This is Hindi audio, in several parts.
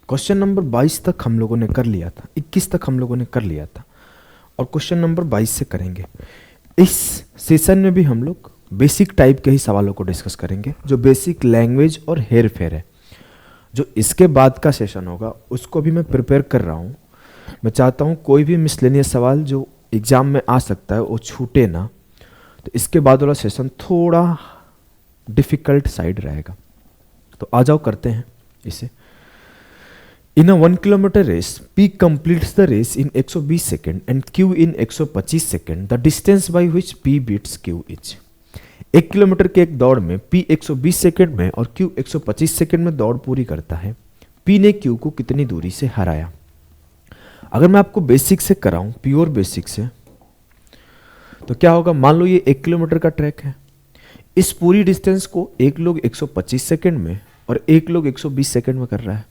क्वेश्चन नंबर 22 तक हम लोगों ने कर लिया था, 21 तक हम लोगों ने कर लिया था और क्वेश्चन नंबर 22 से करेंगे। इस सेशन में भी हम लोग बेसिक टाइप के ही सवालों को डिस्कस करेंगे, जो बेसिक लैंग्वेज और हेर फेर है। जो इसके बाद का सेशन होगा उसको भी मैं प्रिपेयर कर रहा हूँ। मैं चाहता हूँ कोई भी मिसलेनियस सवाल जो एग्जाम में आ सकता है वो छूटे ना, तो इसके बाद वाला सेशन थोड़ा डिफिकल्ट साइड रहेगा। तो आ जाओ करते हैं इसे। In a 1 kilometer race, P completes the race in 120 seconds and Q in 125 seconds. The distance by which P beats Q is. 1 kilometre के एक दौड़ में P 120 सेकंड में और Q 125 सेकंड में दौड़ पूरी करता है। P ने Q को कितनी दूरी से हराया? अगर मैं आपको बेसिक से कराऊं, प्योर बेसिक से, तो क्या होगा? मान लो ये 1 किलोमीटर का ट्रैक है। इस पूरी डिस्टेंस को एक लोग 125 सेकंड में और एक लोग 120 सेकंड में कर रहा है।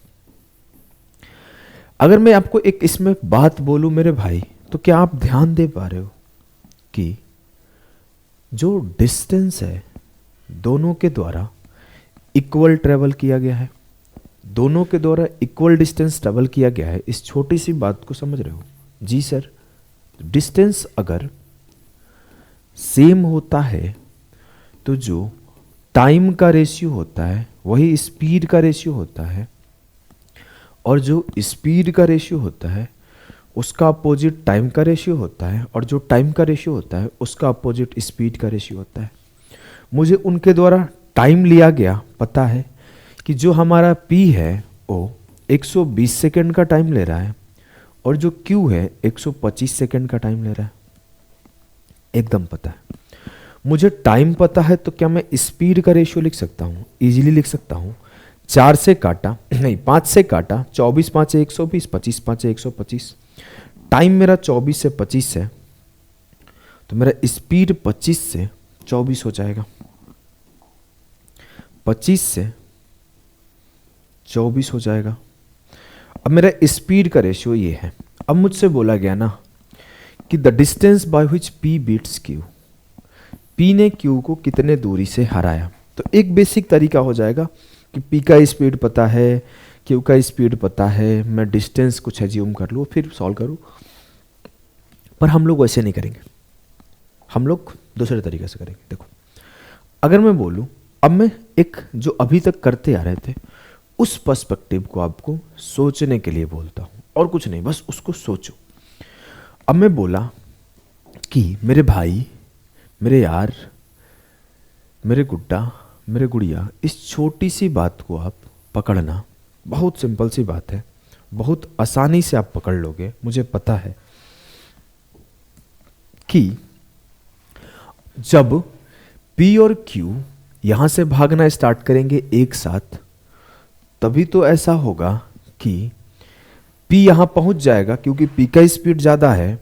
अगर मैं आपको एक इसमें बात बोलूं मेरे भाई, तो क्या आप ध्यान दे पा रहे हो कि जो डिस्टेंस है दोनों के द्वारा इक्वल ट्रेवल किया गया है, दोनों के द्वारा इक्वल डिस्टेंस ट्रेवल किया गया है। इस छोटी सी बात को समझ रहे हो? जी सर। डिस्टेंस अगर सेम होता है तो जो टाइम का रेशियो होता है वही स्पीड का रेशियो होता है, और जो स्पीड का रेशियो होता है उसका अपोजिट टाइम का रेशियो होता है, और जो टाइम का रेशियो होता है उसका अपोजिट स्पीड का रेशियो होता है। मुझे उनके द्वारा टाइम लिया गया पता है कि जो हमारा P है वो 120 सेकंड का टाइम ले रहा है और जो Q है 125 सेकंड का टाइम ले रहा है। एकदम पता है। मुझे टाइम पता है तो क्या मैं स्पीड का रेशियो लिख सकता हूँ? इजीली लिख सकता हूँ। 4 से काटा नहीं 5 से काटा, 24 5 120, 25 5 125। टाइम मेरा 24 से 25 है तो मेरा स्पीड 25 से 24 हो जाएगा। 25 से 24 हो जाएगा। अब मेरा स्पीड का रेशियो ये है। अब मुझसे बोला गया ना कि the distance by which P beats Q, P ने Q को कितने दूरी से हराया। तो एक बेसिक तरीका हो जाएगा कि P का स्पीड पता है, Q का स्पीड पता है, मैं डिस्टेंस कुछ एज्यूम कर लूँ फिर सॉल्व करूँ। पर हम लोग वैसे नहीं करेंगे, हम लोग दूसरे तरीके से करेंगे। देखो, अगर मैं बोलूँ, अब मैं एक जो अभी तक करते आ रहे थे उस पर्सपेक्टिव को आपको सोचने के लिए बोलता हूँ, और कुछ नहीं, बस उसको सोचो। अब मैं बोला कि मेरे भाई, मेरे यार, मेरे गुड्डा, मेरे गुड़िया, इस छोटी सी बात को आप पकड़ना। बहुत सिंपल सी बात है, बहुत आसानी से आप पकड़ लोगे। मुझे पता है कि जब P और Q यहां से भागना स्टार्ट करेंगे एक साथ, तभी तो ऐसा होगा कि P यहां पहुंच जाएगा क्योंकि P का स्पीड ज्यादा है,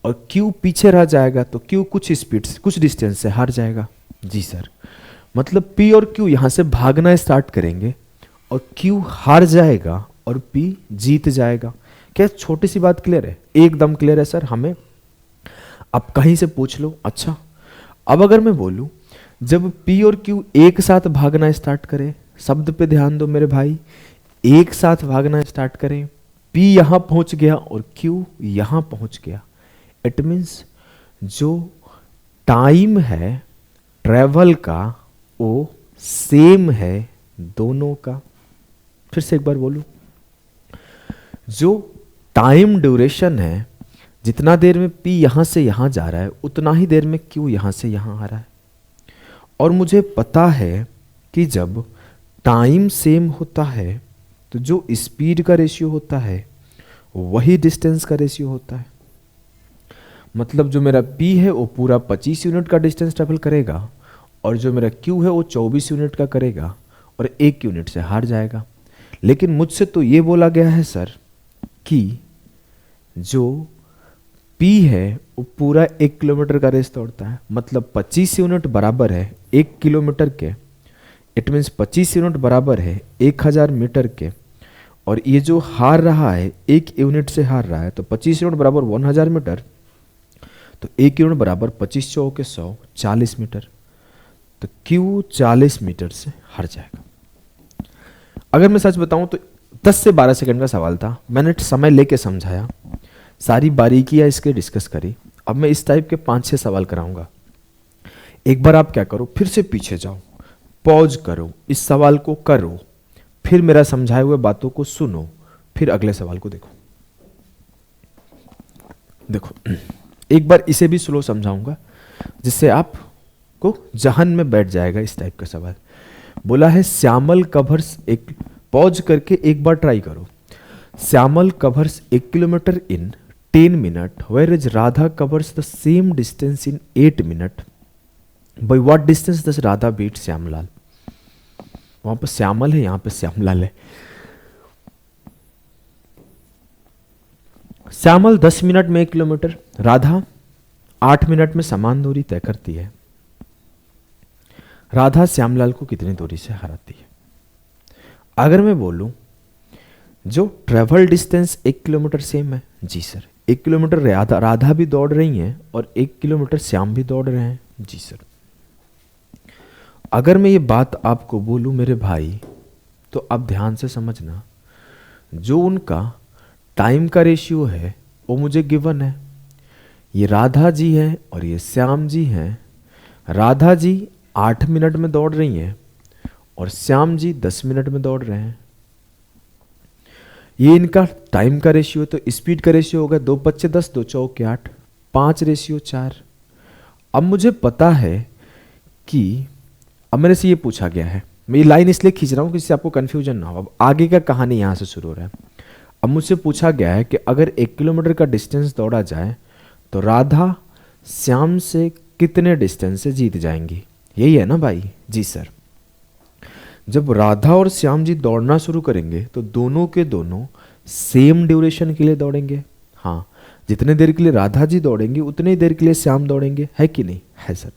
और Q पीछे रह जाएगा तो Q कुछ स्पीड से, कुछ डिस्टेंस से हार जाएगा। जी सर। मतलब P और Q यहां से भागना स्टार्ट करेंगे और Q हार जाएगा और P जीत जाएगा। क्या छोटी सी बात क्लियर है? एकदम क्लियर है सर। हमें आप कहीं से पूछ लो। अच्छा, अब अगर मैं बोलूं जब P और Q एक साथ भागना स्टार्ट करें, शब्द पे ध्यान दो मेरे भाई, एक साथ भागना स्टार्ट करें, P यहां पहुंच गया और Q यहां पहुंच गया। इट मीन्स जो टाइम है ट्रेवल का वो सेम है दोनों का। फिर से एक बार बोलूं, जो टाइम ड्यूरेशन है, जितना देर में P यहां से यहां जा रहा है उतना ही देर में Q यहां से यहां आ रहा है। और मुझे पता है कि जब टाइम सेम होता है तो जो स्पीड का रेशियो होता है वही डिस्टेंस का रेशियो होता है। मतलब जो मेरा P है वो पूरा 25 यूनिट का डिस्टेंस ट्रेवल करेगा, और जो मेरा Q है वो 24 यूनिट का करेगा और 1 यूनिट से हार जाएगा। लेकिन मुझसे तो ये बोला गया है सर कि जो P है वो पूरा 1 किलोमीटर का रेस दौड़ता है, मतलब 25 यूनिट बराबर है 1 किलोमीटर के। इट मीन्स 25 यूनिट बराबर है 1000 मीटर के, और ये जो हार रहा है 1 यूनिट से हार रहा है, तो 25 यूनिट बराबर 1000 मीटर, तो 1 यूनिट बराबर 25 चौके 100, 40 मीटर। तो Q 40 मीटर से हार जाएगा। अगर मैं सच बताऊं तो 10 से 12 सेकंड का सवाल था, मैंने समय लेके समझाया, सारी बारीकियां इसके डिस्कस करी। अब मैं इस टाइप के 5-6 सवाल कराऊंगा। एक बार आप क्या करो, फिर से पीछे जाओ, पॉज करो, इस सवाल को करो, फिर मेरा समझाए हुए बातों को सुनो, फिर अगले सवाल को देखो। देखो एक बार इसे भी स्लो समझाऊंगा जिससे आपको जहन में बैठ जाएगा इस टाइप का सवाल। बोला है श्यामल कवर्स एक, पॉज करके एक बार ट्राई करो। Shyamal covers 1 kilometre in 10 minute, whereas Radha covers the same distance in 8 minute, by what distance does Radha beat Shyamlal. वहां पर श्यामल है, यहां पर श्यामलाल है। श्यामल 10 मिनट में 1 किलोमीटर, राधा 8 मिनट में समान दूरी तय करती है। राधा श्यामलाल को कितनी दूरी से हराती है? अगर मैं बोलूं जो ट्रेवल डिस्टेंस 1 किलोमीटर सेम है, जी सर 1 किलोमीटर राधा भी दौड़ रही हैं और 1 किलोमीटर श्याम भी दौड़ रहे हैं, जी सर। अगर मैं ये बात आपको बोलूं मेरे भाई, तो आप ध्यान से समझना, जो उनका टाइम का रेशियो है वो मुझे गिवन है। ये राधा जी हैं और ये श्याम जी हैं। राधा जी 8 मिनट में दौड़ रही हैं और श्याम जी 10 मिनट में दौड़ रहे हैं। ये इनका टाइम का रेशियो, तो स्पीड का रेशियो होगा 2 पच्चे 10, 2 चौके 8, 5 रेशियो 4। अब मुझे पता है कि अब मेरे से ये पूछा गया है, मैं ये लाइन इसलिए खींच रहा हूं कि इससे आपको कंफ्यूजन ना हो। अब आगे का कहानी यहां से शुरू हो रहा है। अब मुझसे पूछा गया है कि अगर 1 किलोमीटर का डिस्टेंस दौड़ा जाए तो राधा श्याम से कितने डिस्टेंस से जीत जाएंगी, यही है ना भाई? जी सर। जब राधा और श्याम जी दौड़ना शुरू करेंगे तो दोनों के दोनों सेम ड्यूरेशन के लिए दौड़ेंगे। हाँ, जितने देर के लिए राधा जी दौड़ेंगे उतनी देर के लिए श्याम दौड़ेंगे, है कि नहीं? है सर।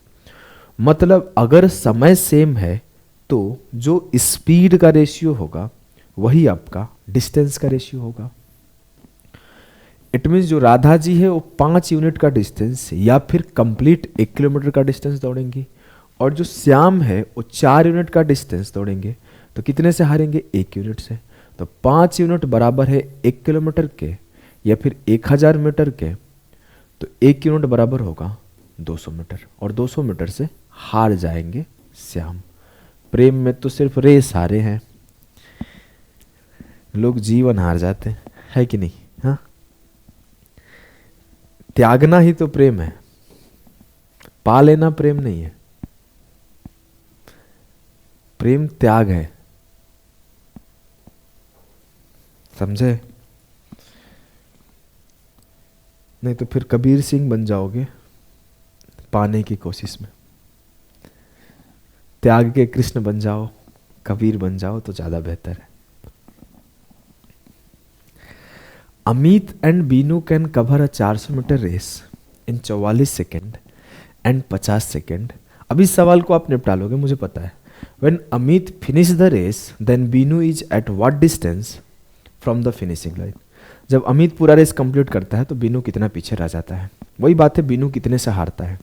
मतलब अगर समय सेम है तो जो स्पीड का रेशियो होगा वही आपका डिस्टेंस का रेशियो होगा। इट मीन्स जो राधा जी है वो 5 यूनिट का डिस्टेंस या फिर कंप्लीट 1 किलोमीटर का डिस्टेंस दौड़ेंगी, और जो श्याम है वो 4 यूनिट का डिस्टेंस दौड़ेंगे। तो कितने से हारेंगे? 1 यूनिट से। तो 5 यूनिट बराबर है 1 किलोमीटर के या फिर 1000 मीटर के, तो 1 यूनिट बराबर होगा 200 मीटर, और 200 मीटर से हार जाएंगे श्याम। प्रेम में तो सिर्फ रेस हारे हैं, लोग जीवन हार जाते हैं, है कि नहीं? हाँ, त्यागना ही तो प्रेम है, पा लेना प्रेम नहीं है। प्रेम त्याग है, समझे? नहीं तो फिर कबीर सिंह बन जाओगे पाने की कोशिश में। त्याग के कृष्ण बन जाओ, कबीर बन जाओ तो ज्यादा बेहतर है। Amit and Binu can cover a 400 metre race in 44 second and 50 second. अब इस सवाल को आप निपटा लोगे, मुझे पता है। When Amit finish the race, then Binu is at what distance from the finishing line? जब अमित पूरा रेस कंप्लीट करता है तो बीनू कितना पीछे रह जाता है? वही बात है, बीनू कितने से हारता है।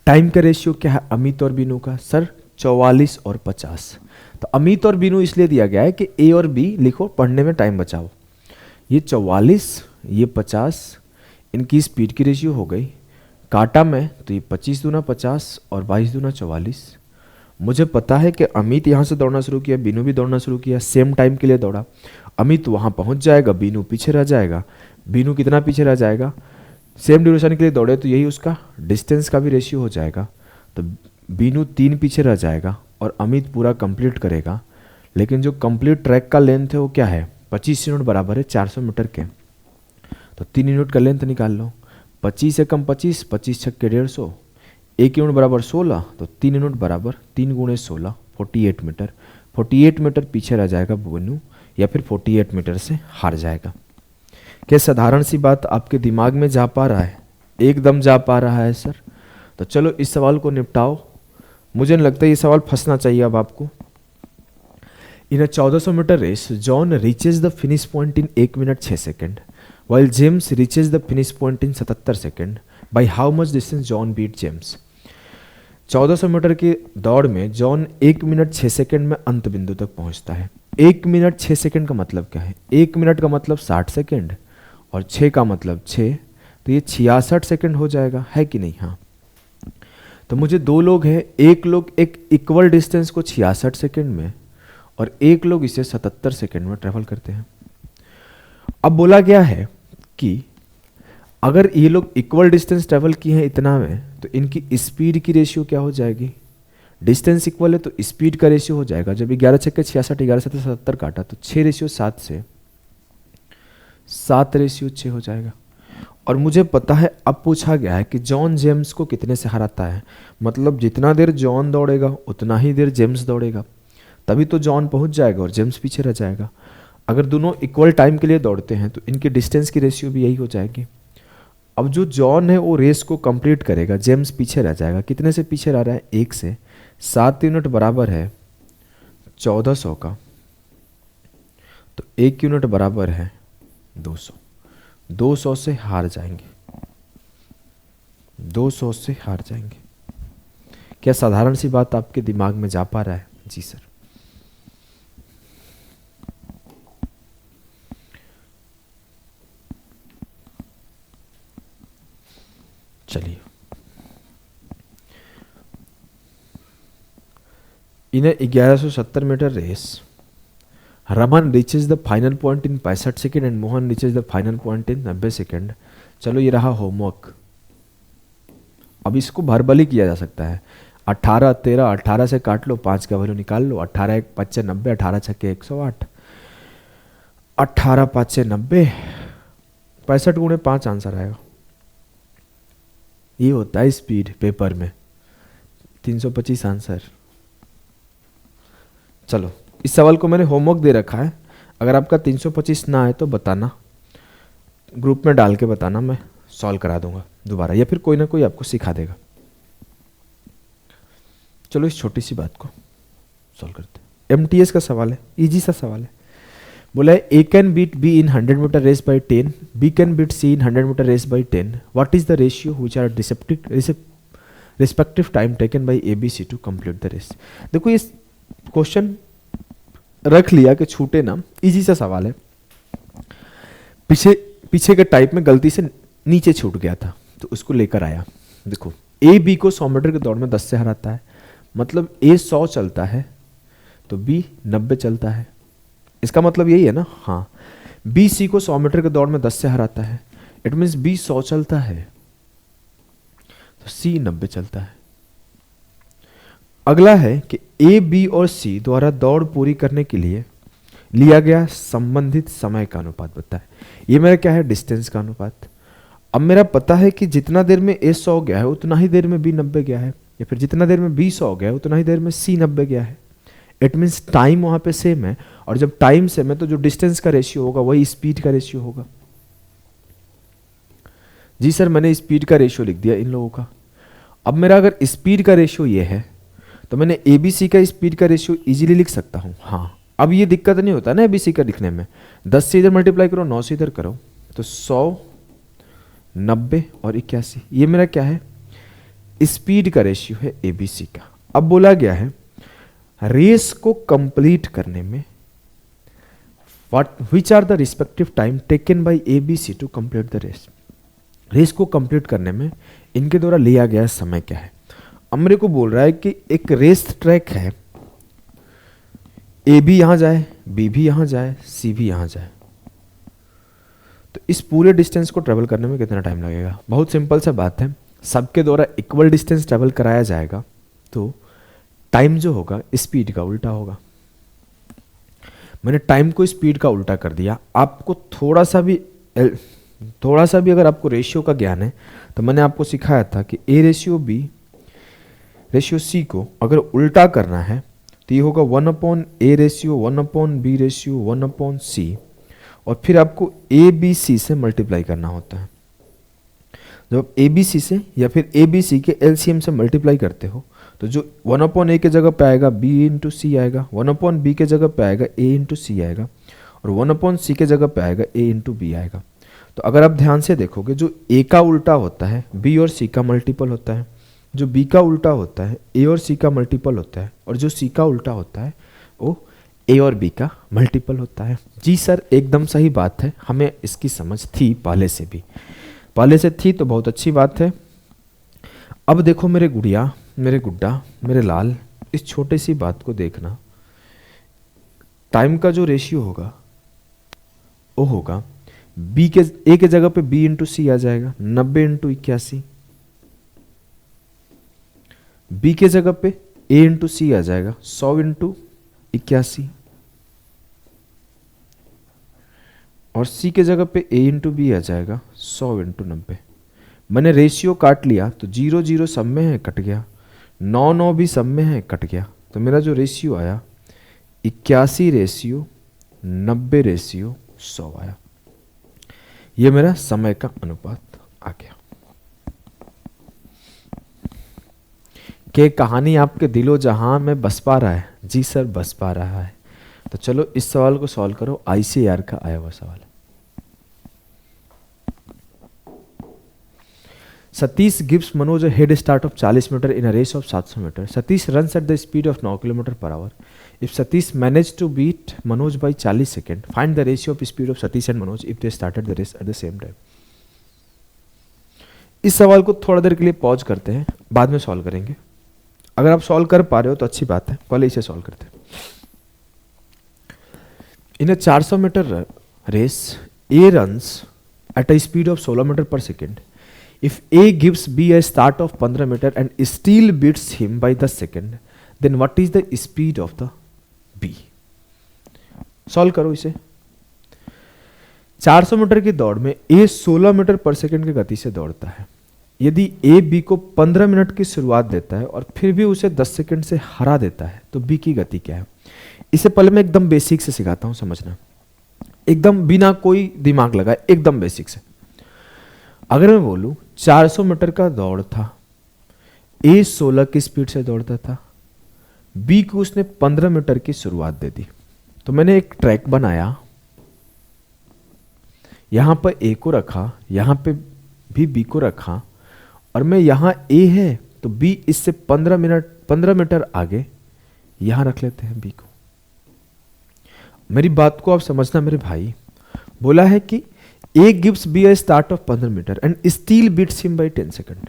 टाइम का रेशियो क्या है अमित और बीनू का? सर 44 और 50। तो अमित और बीनू इसलिए दिया गया है कि ए और बी लिखो, पढ़ने में टाइम बचाओ। ये 44, ये 50, इनकी स्पीड की रेशियो हो गई। काटा में तो ये 25 दूना 50 और 22 दूना 44। मुझे पता है कि अमित यहाँ से दौड़ना शुरू किया, बीनू भी दौड़ना शुरू किया, सेम टाइम के लिए दौड़ा। अमित वहाँ पहुँच जाएगा, बीनू पीछे रह जाएगा। बीनू कितना पीछे रह जाएगा? सेम ड्यूरेशन के लिए दौड़े तो यही उसका डिस्टेंस का भी रेशियो हो जाएगा। तो बीनू 3 पीछे रह जाएगा और अमित पूरा कंप्लीट करेगा। लेकिन जो कंप्लीट ट्रैक का लेंथ है वो क्या है? 25 यूनिट बराबर है 400 मीटर के। तो 3 यूनिट का लेंथ निकाल लो। 25 से कम 25, 25 छक्के 150, 1 यूनिट बराबर 16, तो 3 यूनिट बराबर 3 गुणे 16, 48 मीटर। 48 मीटर पीछे रह जाएगा बीनू, या फिर 48 मीटर से हार जाएगा। क्या साधारण सी बात आपके दिमाग में जा पा रहा है? एकदम जा पा रहा है सर। तो चलो इस सवाल को निपटाओ। मुझे नहीं लगता ये सवाल फंसना चाहिए अब आपको। In a 1400 metre race John reaches the finish point in 1 minute 6 second, while James reaches the finish point in 77 second. By how much distance John beat James? 1400 metre की दौड़ में जॉन 1 मिनट 6 सेकंड में अंत बिंदु तक पहुंचता है। 1 मिनट 6 सेकंड का मतलब क्या है? 1 मिनट का मतलब 60 सेकंड और 6 का मतलब 6, तो ये 66 सेकंड हो जाएगा, है कि नहीं? हाँ। तो मुझे दो लोग हैं, एक लोग एक इक्वल डिस्टेंस को 66 सेकंड में और एक लोग इसे 77 सेकंड में ट्रेवल करते हैं। अब बोला गया है कि अगर ये लोग इक्वल डिस्टेंस ट्रेवल किए हैं इतना में, तो इनकी स्पीड की रेशियो क्या हो जाएगी? डिस्टेंस इक्वल है तो स्पीड का रेशियो हो जाएगा। जब 11 छक्के 66, 11 सत्तर 77 काटा तो 6:7 से 7:6 हो जाएगा। और मुझे पता है, अब पूछा गया है कि जॉन जेम्स को कितने से हराता है, मतलब जितना देर जॉन दौड़ेगा उतना ही देर जेम्स दौड़ेगा, तभी तो जॉन पहुंच जाएगा और जेम्स पीछे रह जाएगा। अगर दोनों इक्वल टाइम के लिए दौड़ते हैं तो इनकी डिस्टेंस की रेशियो भी यही हो जाएगी। अब जो जॉन है वो रेस को कंप्लीट करेगा, जेम्स पीछे रह जाएगा। कितने से पीछे रह रहा है? 1 से। 7 यूनिट बराबर है 1400 का, तो 1 यूनिट बराबर है 200। 200 से हार जाएंगे, 200 से हार जाएंगे। क्या साधारण सी बात आपके दिमाग में जा पा रहा है? जी सर। चलिए, in 1170 metre race Raman reaches the final point in 65 second and Mohan reaches the final point in 90 second. चलो ये रहा होमवर्क। अब इसको भरबली किया जा सकता है। 18 13, 18 से काट लो, 5 का वैल्यू निकाल लो। 18 1 5 90, 18 6 108, 18 5 90, 65 गुणे 5 आंसर आएगा। ये होता है स्पीड पेपर में, 325 आंसर। चलो, इस सवाल को मैंने होमवर्क दे रखा है, अगर आपका 325 ना आए तो बताना, ग्रुप में डाल के बताना, मैं सॉल्व करा दूंगा दोबारा, या फिर कोई ना कोई आपको सिखा देगा। चलो इस छोटी सी बात को सॉल्व करते हैं। MTS का सवाल है, इजी सा सवाल है। बोला है A can beat B in 100 metre race by 10, B can beat C in 100 metre race by 10, what is the ratio which are respective time taken by ABC to complete the race. देखो ये क्वेश्चन रख लिया कि छूटे ना, इजी सा सवाल है। पीछे के टाइप में गलती से नीचे छूट गया था तो उसको लेकर आया। देखो A B को 100 मीटर की दौड़ में 10 से हराता है, मतलब A 100 चलता है तो B 90 चलता है, इसका मतलब यही है ना। हाँ, B C को 100 मीटर की दौड़ में 10 से हराता है, इट मीन्स B 100 चलता है तो C 90 चलता है। अगला है कि A B और C द्वारा दौड़ पूरी करने के लिए लिया गया संबंधित समय का अनुपात बताए। ये मेरा क्या है? डिस्टेंस का अनुपात। अब मेरा पता है कि जितना देर में A 100 गया है उतना ही देर में B 90 गया है, या फिर जितना देर में B 100 गया है उतना ही देर में C 90 गया है। इट मीन्स टाइम वहां पे सेम है, और जब टाइम सेम है तो जो डिस्टेंस का रेशियो होगा वही स्पीड का रेशियो होगा। जी सर, मैंने स्पीड का रेशियो लिख दिया इन लोगों का। अब मेरा अगर स्पीड का रेशियो ये है तो मैंने ABC का स्पीड का रेशियो इजीली लिख सकता हूं। हाँ, अब ये दिक्कत नहीं होता ना ABC का लिखने में। 10 से इधर मल्टीप्लाई करो, 9 से इधर करो, तो 100, 90 और 81, ये मेरा क्या है? स्पीड का रेशियो है ABC का। अब बोला गया है रेस को कंप्लीट करने में which are the respective time taken by ABC to complete the race. Race को कंप्लीट करने में इनके द्वारा लिया गया समय क्या है? अब मेरे को बोल रहा है कि एक रेस ट्रैक है, A भी यहां जाए, B भी यहां जाए, C भी यहां जाए, तो इस पूरे डिस्टेंस को ट्रेवल करने में कितना टाइम लगेगा? बहुत सिंपल सा बात है, सबके द्वारा इक्वल डिस्टेंस ट्रेवल कराया जाएगा तो टाइम जो होगा स्पीड का उल्टा होगा। मैंने टाइम को स्पीड का उल्टा कर दिया। आपको थोड़ा सा भी अगर आपको रेशियो का ज्ञान है तो मैंने आपको सिखाया था कि A ratio B ratio C को अगर उल्टा करना है तो ये होगा 1/A ratio 1/B ratio 1/C, और फिर आपको ABC से मल्टीप्लाई करना होता है। जब आप ABC से या फिर ABC के LCM से मल्टीप्लाई करते हो तो जो 1/A के जगह पे आएगा B इंटू C आएगा, 1/B के जगह पे आएगा A इंटू C आएगा, और 1/C के जगह पे आएगा A इंटू B आएगा। तो अगर आप ध्यान से देखोगे जो A का उल्टा होता है B और C का मल्टीपल होता है, जो बी का उल्टा होता है ए और सी का मल्टीपल होता है, और जो सी का उल्टा होता है वो ए और बी का मल्टीपल होता है। जी सर, एकदम सही बात है, हमें इसकी समझ थी पहले से भी, पहले से थी तो बहुत अच्छी बात है। अब देखो मेरे गुड़िया, मेरे गुड्डा, मेरे लाल, इस छोटे सी बात को देखना। टाइम का जो रेशियो होगा वो होगा बी के ए के जगह पे बी इंटू सी आ जाएगा 90 इंटू 81, बी के जगह पे ए इंटू सी आ जाएगा 100 इंटू 81, और सी के जगह पे ए इंटू बी आ जाएगा 100 इंटू 90। मैंने रेशियो काट लिया तो 0 0 सब में है कट गया, 9 9 भी सब में है कट गया, तो मेरा जो रेशियो आया 81 रेशियो 90 रेशियो 100 आया। ये मेरा समय का अनुपात आ गया। कि कहानी आपके दिलो जहां में बस पा रहा है? जी सर, बस पा रहा है। तो चलो इस सवाल को सॉल्व करो, आईसीएआर का आया हुआ सवाल। Satish gives Manoj head start of 40 metre in a race of 700 metre. Satish runs at the speed of 9 kilometre per hour. If Satish manage to beat Manoj by 40 second, find the ratio of speed of Satish and Manoj if they started the race at the same time. इस सवाल को थोड़ा देर के लिए पॉज करते हैं, बाद में सॉल्व करेंगे। अगर आप सॉल्व कर पा रहे हो तो अच्छी बात है, पहले इसे सॉल्व करते हैं। In a 400 metre race A runs at a speed of 16 metre per second. If A gives B a start of 15 meter and still beats him by the second, then what is the speed of the B? Solve करो इसे। 400 मीटर की दौड़ में A 16 मीटर पर सेकेंड की गति से दौड़ता है। यदि A B को 15 मिनट की शुरुआत देता है और फिर भी उसे 10 सेकेंड से हरा देता है, तो B की गति क्या है? इसे पहले मैं एकदम बेसिक से सिखाता हूं, समझना, एकदम बिना कोई दिमाग लगाए, एकदम बेसिक से। अगर मैं बोलूं 400 मीटर का दौड़ था, ए 16 की स्पीड से दौड़ता था, बी को उसने 15 मीटर की शुरुआत दे दी, तो मैंने एक ट्रैक बनाया, यहां पर ए को रखा, यहां पे भी बी को रखा, और मैं यहां ए है तो बी इससे 15 मीटर आगे यहां रख लेते हैं बी को। मेरी बात को आप समझना मेरे भाई, बोला है कि A gives B a start of 15 metre and still beats him by 10 second.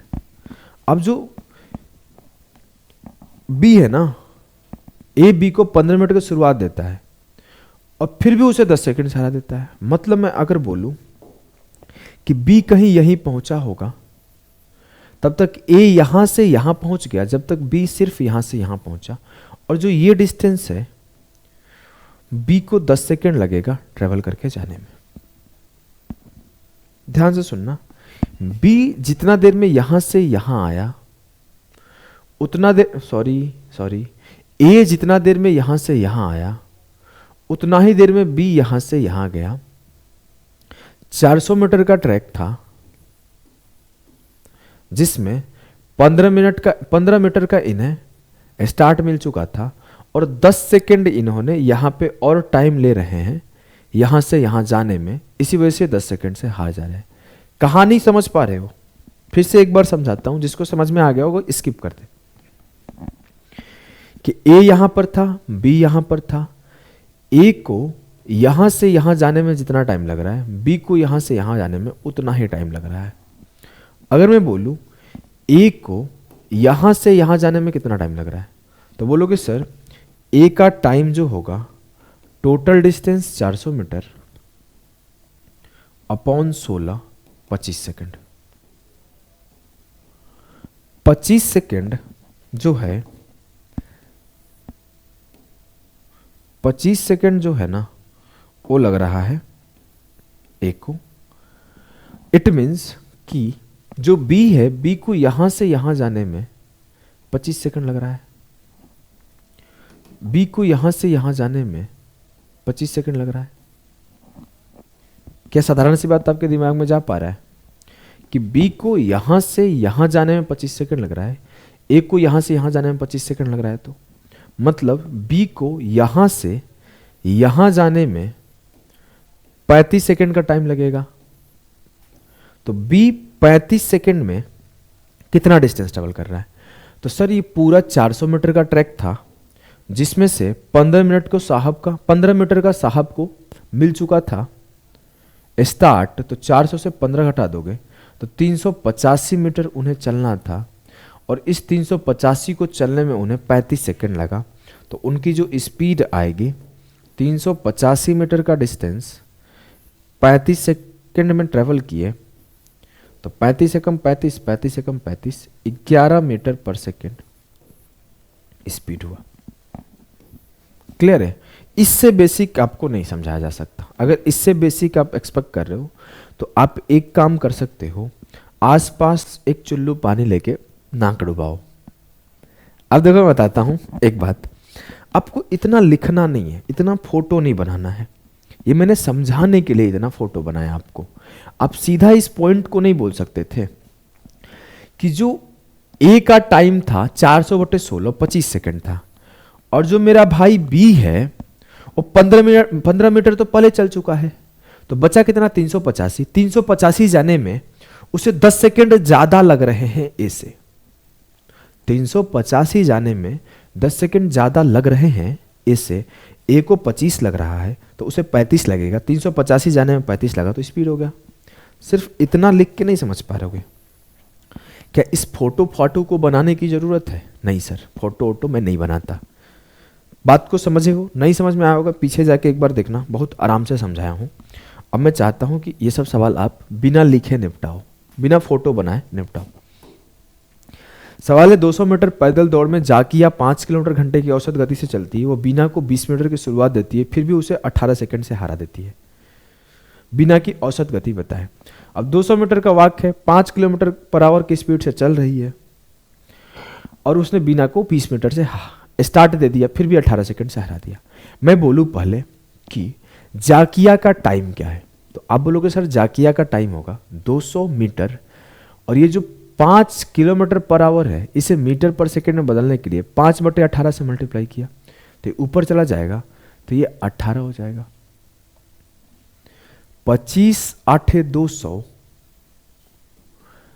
अब जो B है ना, A B को 15 मिनट की शुरुआत देता है और फिर भी उसे 10 सेकेंड से हरा देता है। मतलब मैं अगर बोलूं कि B कहीं यहीं पहुंचा होगा, तब तक A यहां से यहां पहुंच गया, जब तक B सिर्फ यहां से यहां पहुंचा, और जो ये डिस्टेंस है B को 10 सेकेंड लगेगा ट्रेवल करके जाने में। ध्यान से सुनना, B जितना देर में यहां से यहां आया उतना देर, सॉरी A जितना देर में यहां से यहां आया उतना ही देर में B यहां से यहां गया। 400 मीटर का ट्रैक था जिसमें 15 मीटर का इन्हें स्टार्ट मिल चुका था, और 10 सेकेंड इन्होंने यहां पे और टाइम ले रहे हैं यहां से यहां जाने में, इसी वजह से 10 सेकंड से हार जा रहे हैं। कहानी समझ पा रहे हो? फिर से एक बार समझाता हूं, जिसको समझ में आ गया होगा स्किप कर दे। कि ए यहां पर था, बी यहां पर था, ए को यहां से यहां जाने में जितना टाइम लग रहा है, बी को यहां से यहां जाने में उतना ही टाइम लग रहा है। अगर मैं बोलूं ए को यहां से यहां जाने में कितना टाइम लग रहा है, तो बोलोगे सर ए का टाइम जो होगा, total distance 400 metre upon 16, 25 second. 25 second जो है, 25 सेकेंड जो है ना, वो लग रहा है ए को। इट मीन्स कि जो बी है, बी को यहां से यहां जाने में 25 सेकेंड लग रहा है, बी को यहां से यहां जाने में 25 सेकंड लग रहा है। क्या साधारण सी बात आपके दिमाग में जा पा रहा है कि B को यहां से यहां जाने में 25 सेकंड लग रहा है, A को यहां से यहां जाने में 25 सेकंड लग रहा है, तो मतलब B को यहां से यहां जाने में 35 सेकंड का टाइम लगेगा। तो B 35 सेकंड में कितना डिस्टेंस ट्रेवल कर रहा है? तो सर ये पूरा 400 मीटर का ट्रैक था, जिसमें से 15 मीटर का साहब को मिल चुका था स्टार्ट, तो 400 से 15 घटा दोगे तो 385 मीटर उन्हें चलना था, और इस 385 को चलने में उन्हें 35 सेकंड लगा। तो उनकी जो स्पीड आएगी 385 मीटर का डिस्टेंस 35 सेकंड में ट्रेवल किए, तो 35 से कम 35, 35 से कम 35, 11 मीटर पर सेकंड स्पीड हुआ। क्लियर है? इससे बेसिक आपको नहीं समझाया जा सकता। अगर इससे बेसिक आप एक्सपेक्ट कर रहे हो तो आप एक काम कर सकते हो, आसपास एक चुल्लू पानी लेके नाक डुबाओ। अब देखो मैं बताता हूं एक बात, आपको इतना लिखना नहीं है, इतना फोटो नहीं बनाना है, ये मैंने समझाने के लिए इतना फोटो बनाया आपको। आप सीधा इस पॉइंट को नहीं बोल सकते थे कि जो ए का टाइम था 400/16 25 सेकंड था, और जो मेरा भाई बी है वो 15 मीटर तो पहले चल चुका है, तो बचा कितना 385। 385 जाने में उसे 10 सेकंड ज्यादा लग रहे हैं ए से। 385 जाने में 10 सेकंड ज्यादा लग रहे हैं ए से। ए को 25 लग रहा है तो उसे 35 लगेगा। 385 जाने में 35 लगा तो स्पीड हो गया। सिर्फ इतना लिख के नहीं समझ पा रहे होगे क्या? इस फोटो को बनाने की जरूरत है? नहीं सर, फोटो मैं नहीं बनाता। बात को समझे हो? नहीं समझ में आया होगा, पीछे जाके एक बार देखना, बहुत आराम से समझाया हूं। अब मैं चाहता हूं कि ये सब सवाल आप बिना लिखे निपटाओ, बिना फोटो बनाए निपटाओ। सवाल है 200 मीटर पैदल दौड़ में जाकिया 5 किलोमीटर घंटे की औसत गति से चलती है। वो बीना को 20 मीटर की शुरुआत देती है, फिर भी उसे 18 सेकंड से हरा देती है। बीना की औसत गति बताएं। अब 200 मीटर का वाक्य है, 5 किलोमीटर पर आवर की स्पीड से चल रही है और उसने बीना को 20 मीटर से स्टार्ट दे दिया, फिर भी 18 सेकंड से हरा दिया। मैं बोलूं पहले कि जाकिया का टाइम क्या है, तो आप बोलोगे सर जाकिया का टाइम होगा 200 मीटर, और ये जो 5 किलोमीटर पर आवर है इसे मीटर पर सेकंड में बदलने के लिए 5/18 से मल्टीप्लाई किया तो ऊपर चला जाएगा, तो ये 18 हो जाएगा। 25 8 200,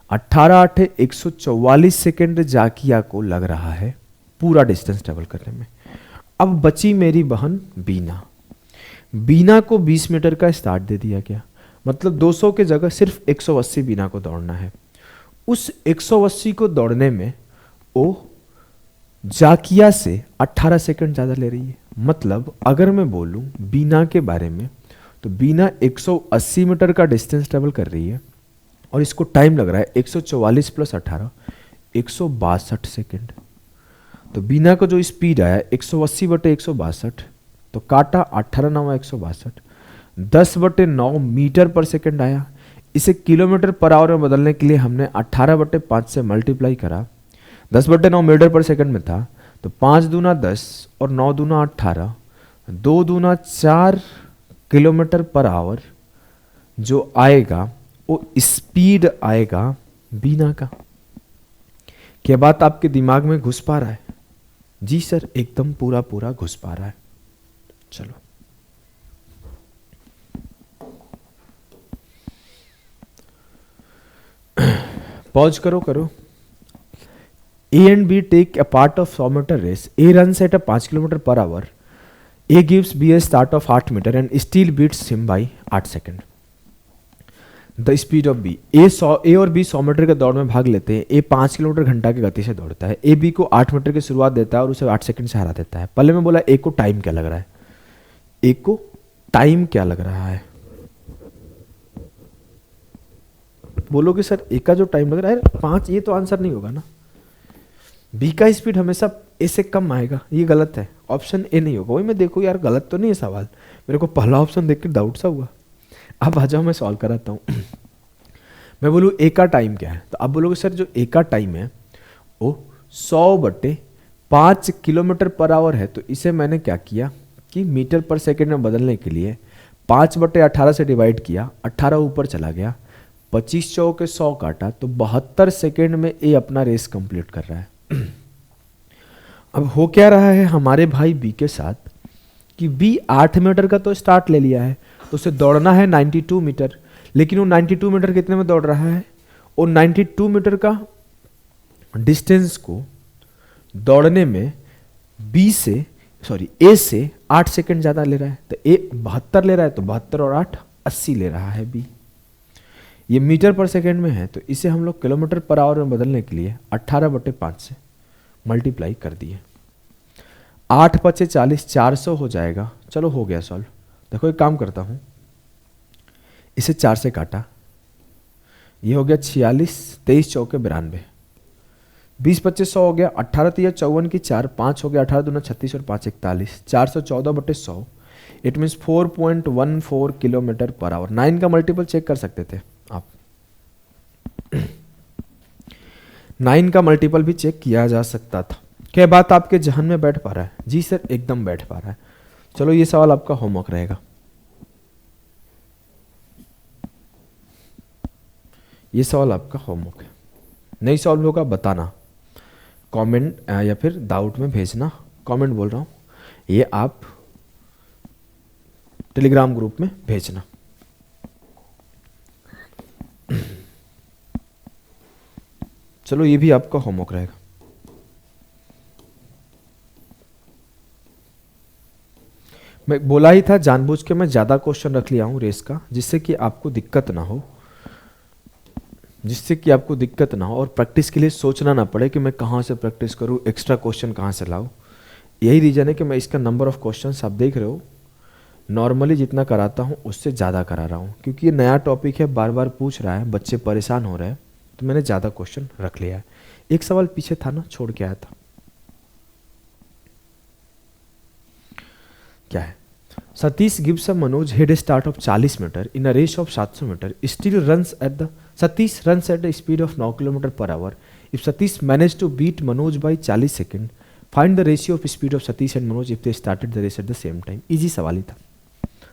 18 8 144 सेकंड जाकिया को लग रहा है पूरा डिस्टेंस ट्रेवल करने में। अब बची मेरी बहन बीना। बीना को 20 मीटर का स्टार्ट दे दिया गया, मतलब 200 के जगह सिर्फ 180 बीना को दौड़ना है। उस 180 को दौड़ने में वो जाकिया से 18 सेकंड ज़्यादा ले रही है। मतलब अगर मैं बोलूं बीना के बारे में, तो बीना 180 मीटर का डिस्टेंस ट्रेवल कर रही है और इसको टाइम लग रहा है 144 + 18 162 सेकंड। तो बीना को जो स्पीड आया 180/162, तो काटा 18 9 162, 10/9 मीटर पर सेकंड आया। इसे किलोमीटर पर आवर में बदलने के लिए हमने 18/5 से मल्टीप्लाई करा। 10/9 मीटर पर सेकंड में था, तो 5 दूना 10 और 9 दूना 18, 2 दूना 4 किलोमीटर पर आवर जो आएगा वो स्पीड आएगा बीना का। क्या बात आपके दिमाग में घुस पा रहा है? जी सर, एकदम पूरा घुस पा रहा है। चलो पॉज करो। A and B take a part of 100 meter race. A runs at a 5 kilometer per hour. A gives B a start of 8 meter and still beats him by 8 second. The speed of B. A और B 100 मीटर के दौड़ में भाग लेते हैं। A 5 किलोमीटर घंटा की गति से दौड़ता है। A B को 8 मीटर की शुरुआत देता है और उसे 8 सेकंड से हरा देता है। पहले मैं बोला A को टाइम क्या लग रहा है? A को टाइम क्या लग रहा है? बोलोगे सर ए का जो टाइम लग रहा है 5, ये तो आंसर नहीं होगा ना। बी का स्पीड हमेशा ए से कम आएगा, ये गलत है। ऑप्शन ए नहीं होगा। वही मैं देखो यार गलत तो नहीं है सवाल, मेरे को पहला ऑप्शन देख के डाउट सा हुआ। अब आ जाओ मैं सॉल्व कराता हूँ। मैं बोलूँ ए का टाइम क्या है, तो आप बोलोगे सर जो ए का टाइम है वो 100/5 किलोमीटर पर आवर है। तो इसे मैंने क्या किया कि मीटर पर सेकेंड में बदलने के लिए 5/18 से डिवाइड किया, 18 ऊपर चला गया, 25 चौके 100 काटा, तो 72 सेकेंड में ए अपना रेस कंप्लीट कर रहा है। अब हो क्या रहा है हमारे भाई बी के साथ कि बी 8 मीटर का तो स्टार्ट ले लिया है, तो उसे दौड़ना है 92 मीटर, लेकिन वो 92 मीटर कितने में दौड़ रहा है? वो 92 मीटर का डिस्टेंस को दौड़ने में ए से 8 सेकंड ज़्यादा ले रहा है, तो ए 72 ले रहा है, तो 72 और 8 80 ले रहा है बी। ये मीटर पर सेकंड में है, तो इसे हम लोग किलोमीटर पर आवर में बदलने के लिए 18/5 से मल्टीप्लाई कर दिए। 8 × 40 400 हो जाएगा। चलो हो गया सॉल्व। देखो एक काम करता हूँ, इसे 4 से काटा, ये हो गया 46, 23 चौके 92, 20 25 100 हो गया, 18 3 54 की 4, 5 हो गया, 18 दूना 36 और 5 41, 414/100। It means 4.14 kilometre per our. 9 का मल्टीपल चेक कर सकते थे आप। 9 का मल्टीपल भी चेक किया जा सकता था। क्या बात आपके जहन में बैठ पा रहा है? जी सर, एकदम बैठ पा रहा है। चलो ये सवाल आपका होमवर्क रहेगा। ये सवाल आपका होमवर्क है, नहीं सॉल्व होगा बताना, कमेंट या फिर डाउट में भेजना। कमेंट बोल रहा हूँ, ये आप टेलीग्राम ग्रुप में भेजना। चलो ये भी आपका होमवर्क रहेगा। मैं बोला ही था जानबूझ के मैं ज़्यादा क्वेश्चन रख लिया हूँ रेस का, जिससे कि आपको दिक्कत ना हो, और प्रैक्टिस के लिए सोचना ना पड़े कि मैं कहाँ से प्रैक्टिस करूँ, एक्स्ट्रा क्वेश्चन कहाँ से लाऊं। यही रीज़न है कि मैं इसका नंबर ऑफ क्वेश्चन आप देख रहे हो, नॉर्मली जितना कराता हूँ उससे ज़्यादा करा रहा हूँ, क्योंकि ये नया टॉपिक है, बार बार पूछ रहा है, बच्चे परेशान हो रहे हैं, तो मैंने ज़्यादा क्वेश्चन रख लिया है। एक सवाल पीछे था ना, छोड़ के आया था, क्या है? Satish gives a Manoj head start of 40 metre in a race of 700 metre, still runs at the Satish runs at a speed of 9 km per hour. If Satish managed to beat Manoj by 40 seconds, find the ratio of speed of Satish and Manoj if they started the race at the same time. Easy सवाल ही था।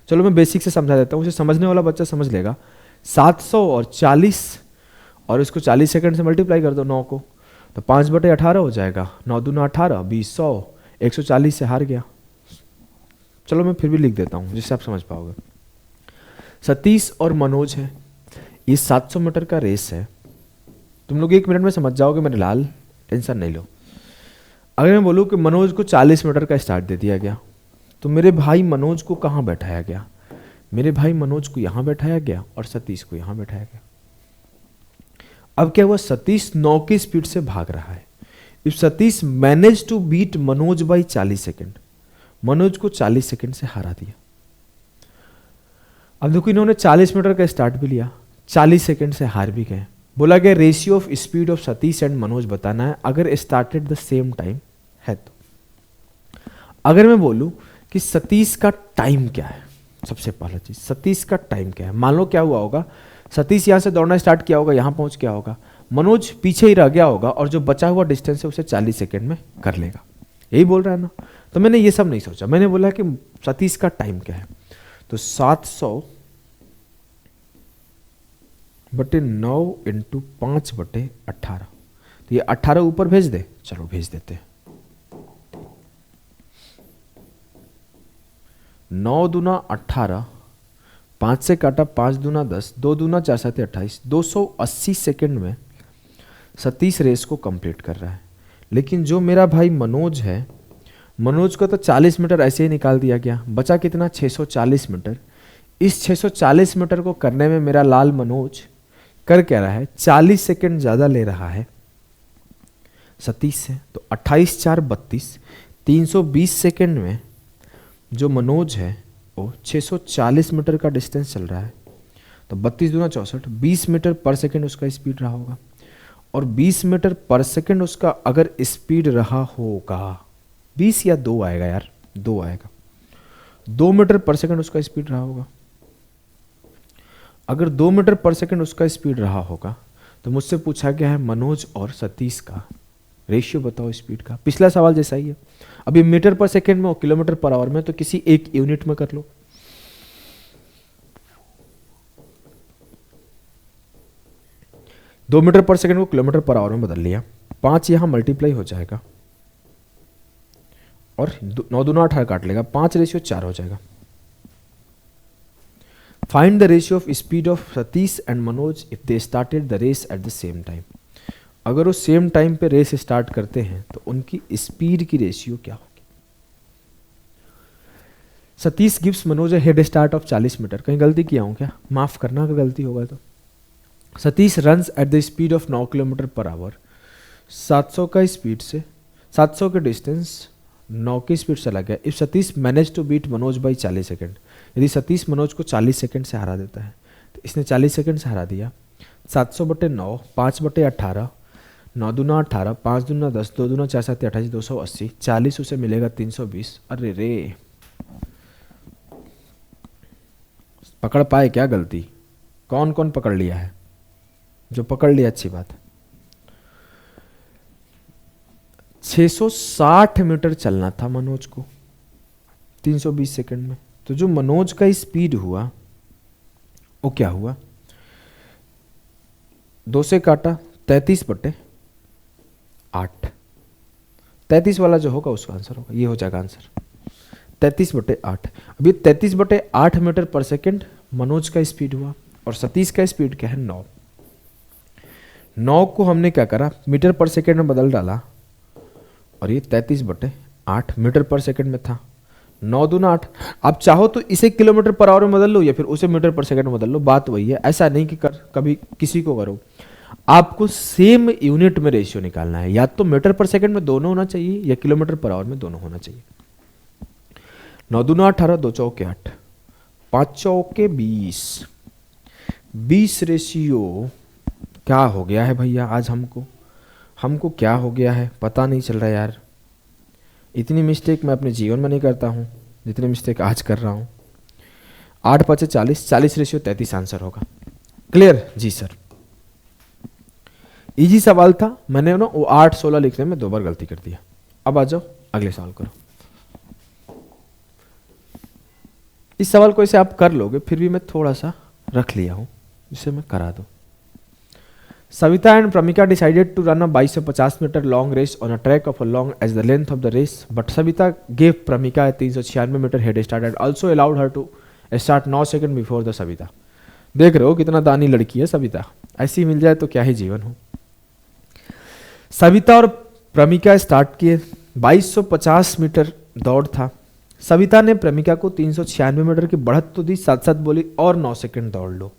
चलो मैं बेसिक से समझा देता हूँ, उसे समझने वाला बच्चा समझ लेगा। 700 और 40 और इसको 40 सेकंड से मल्टीप्लाई कर दो 9 को, तो 5/18 हो जाएगा। 9 दूना 18, 20 100, 140 से हार गया। चलो मैं फिर भी लिख देता हूँ जिससे आप समझ पाओगे। सतीश और मनोज है, ये 700 मीटर का रेस है। तुम लोग 1 मिनट में समझ जाओगे मेरे लाल, टेंशन नहीं लो। अगर मैं बोलूँ कि मनोज को 40 मीटर का स्टार्ट दे दिया गया, तो मेरे भाई मनोज को कहाँ बैठाया गया? मेरे भाई मनोज को यहाँ बैठाया गया और सतीश को यहाँ बैठाया गया। अब क्या हुआ? सतीश 9 की स्पीड से भाग रहा है। If Satish manage to beat Manoj by 40 second, Manoj को 40 सेकेंड से हरा दिया। अब देखो इन्होंने 40 मीटर का स्टार्ट भी लिया, 40 सेकंड से हार भी गए। बोला गया ratio of speed of Satish and Manoj बताना है अगर स्टार्टेड द सेम टाइम है तो। अगर मैं बोलूं कि सतीश का टाइम क्या है, सबसे पहला चीज सतीश का टाइम क्या है। मान लो क्या हुआ होगा, सतीश यहां से दौड़ना स्टार्ट किया होगा, यहां पहुंच गया होगा, मनोज पीछे ही रह गया होगा और जो बचा हुआ डिस्टेंस है उसे 40 सेकंड में कर लेगा। यही बोल रहा है ना। तो मैंने ये सब नहीं सोचा, मैंने बोला कि सतीश का टाइम क्या है। तो 700/9 × 5/18, तो ये 18 ऊपर भेज दे। चलो भेज देते हैं। 9 दूना 18, 5 से काटा, 5 दूना 10, 2 दूना 4 7 28, 280 सेकंड में सतीश रेस को कंप्लीट कर रहा है। लेकिन जो मेरा भाई मनोज है, मनोज को तो 40 मीटर ऐसे ही निकाल दिया गया, बचा कितना? 640 मीटर। इस 640 मीटर को करने में मेरा लाल मनोज कर क्या रहा है? 40 सेकंड ज़्यादा ले रहा है सतीश से। तो 28 4 32, 320 सेकंड में जो मनोज है वो 640 मीटर का डिस्टेंस चल रहा है। तो 32 दूना 64, 20 मीटर पर सेकंड उसका स्पीड रहा होगा। और 20 मीटर पर सेकंड उसका अगर स्पीड रहा होगा, 20 या 2 आएगा यार, 2 आएगा, 2 मीटर पर सेकंड उसका स्पीड रहा होगा। अगर 2 मीटर पर सेकंड उसका स्पीड रहा होगा तो मुझसे पूछा गया है मनोज और सतीश का रेशियो बताओ स्पीड का। पिछला सवाल जैसा ही है। अभी मीटर पर सेकंड में और किलोमीटर पर आवर में, तो किसी एक यूनिट में कर लो। दो मीटर पर सेकंड को किलोमीटर पर आवर में बदल लिया, 5 यहां मल्टीप्लाई हो जाएगा और 9 दूना 18 काट लेगा, 5/4 हो जाएगा। Find the ratio of speed of Satish and Manoj if they started the race at the same time. अगर वो सेम टाइम पे रेस स्टार्ट करते हैं तो उनकी स्पीड की रेशियो क्या होगी? Satish gives Manoj head start of 40 metre. कहीं गलती किया हूं क्या? माफ करना अगर गलती होगा तो। Satish runs at the speed of 9 kilometre per our. 700 का स्पीड से 700 के डिस्टेंस 9 की स्पीड चला गया। If Satish manage to beat Manoj by 40 second, यदि सतीश मनोज को 40 सेकेंड से हरा देता है, तो इसने 40 सेकेंड से हरा दिया। 700/9, 5/18, 9 दूना 18, 5 दूना 10, 2 दूना 4 7 28, 280, 40 उसे मिलेगा 320। अरे रे, पकड़ पाए क्या गलती? कौन कौन पकड़ लिया है? जो पकड़ लिया अच्छी बात। 660 मीटर चलना था मनोज को 320 सेकंड में। तो जो मनोज का स्पीड हुआ वो क्या हुआ? 2 से काटा 33/8। 33 वाला जो होगा उसका आंसर होगा, ये हो जाएगा आंसर 33/8। अभी 33/8 मीटर पर सेकंड मनोज का स्पीड हुआ और सतीश का स्पीड क्या है? 9। 9 को हमने क्या करा? मीटर पर सेकंड में बदल डाला और ये 33/8 मीटर पर सेकंड में था। 9 दूना 8। आप चाहो तो इसे किलोमीटर पर आवर में बदल लो या फिर उसे मीटर पर सेकंड में बदल लो, बात वही है। ऐसा नहीं कि कभी किसी को करो, आपको सेम यूनिट में रेशियो निकालना है। या तो मीटर पर सेकंड में दोनों होना चाहिए या किलोमीटर पर आवर में दोनों होना चाहिए। 9 दूना 18, 2 चौके 8, 5 चौके 20। 20 रेशियो क्या हो गया है भैया? आज हमको क्या हो गया है पता नहीं चल रहा यार। इतनी मिस्टेक मैं अपने जीवन में नहीं करता हूँ जितनी मिस्टेक आज कर रहा हूँ। 8 5 40, 40 रेशियो 33 आंसर होगा। क्लियर? जी सर, इजी सवाल था। मैंने ना वो 8 16 लिखने में 2 बार गलती कर दिया। अब आ जाओ अगले सवाल करो। इस सवाल को इसे आप कर लोगे, फिर भी मैं थोड़ा सा रख लिया हूं जिसे मैं करा दूं। Savita and Pramika decided to run a 2250 metre long race on a track of a long as the length of the race, but Savita gave Pramika 396 metre head start and also allowed her to start 9 second before the Savita. देख रहे हो कितना दानी लड़की है सविता। ऐसी मिल जाए तो क्या ही जीवन हो। सविता और प्रमिका स्टार्ट किए। 2250 मीटर दौड़ था। सविता ने प्रमिका को 396 मीटर की बढ़त तो दी, साथ साथ बोली और 9 सेकंड दौड़ लो।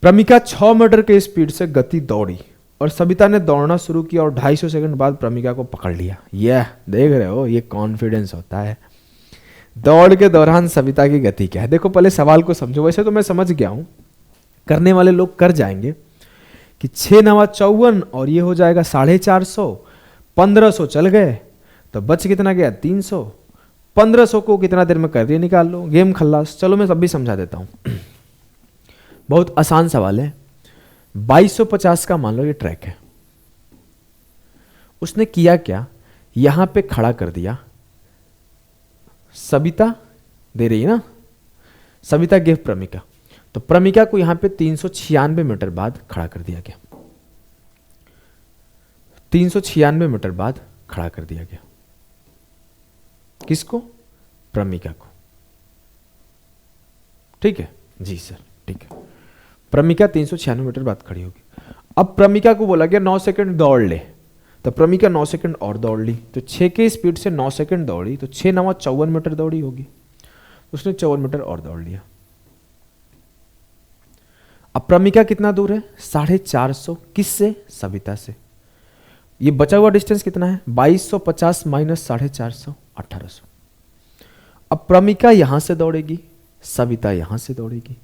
प्रमिका 6 मीटर के स्पीड से गति दौड़ी और सविता ने दौड़ना शुरू किया और 250 सेकंड बाद प्रमिका को पकड़ लिया। यह देख रहे हो, ये कॉन्फिडेंस होता है। दौड़ के दौरान सविता की गति क्या है? देखो पहले सवाल को समझो। वैसे तो मैं समझ गया हूं, करने वाले लोग कर जाएंगे कि 6 9 54 और ये हो जाएगा 450। 1500 चल गए तो बच कितना गया? 300। 1500 को कितना देर में कर दिए? निकाल लो, गेम खल्लास। चलो मैं सब भी समझा देता हूं। बहुत आसान सवाल है। 2250 का मान लो ये ट्रैक है। उसने किया क्या? यहां पे खड़ा कर दिया। सविता दे रही है ना, सविता गिव प्रमिका, तो प्रमिका को यहां पे 396 मीटर बाद खड़ा कर दिया गया। 396 मीटर बाद खड़ा कर दिया गया। किसको? प्रमिका को। ठीक है जी सर, ठीक है। प्रमिका 396 मीटर बाद खड़ी होगी। अब प्रमिका को बोला गया 9 सेकंड दौड़ ले, तो प्रमिका 9 सेकंड और दौड़ ली। तो 6 के स्पीड से 9 सेकंड दौड़ी तो 6 9 54 मीटर दौड़ी होगी। उसने 54 मीटर और दौड़ लिया। अब प्रमिका कितना दूर है? 450। किससे? सविता से। ये बचा हुआ डिस्टेंस कितना है? 2250 माइनस 450, 1800। अब प्रमिका यहां से दौड़ेगी, सविता यहां से दौड़ेगी।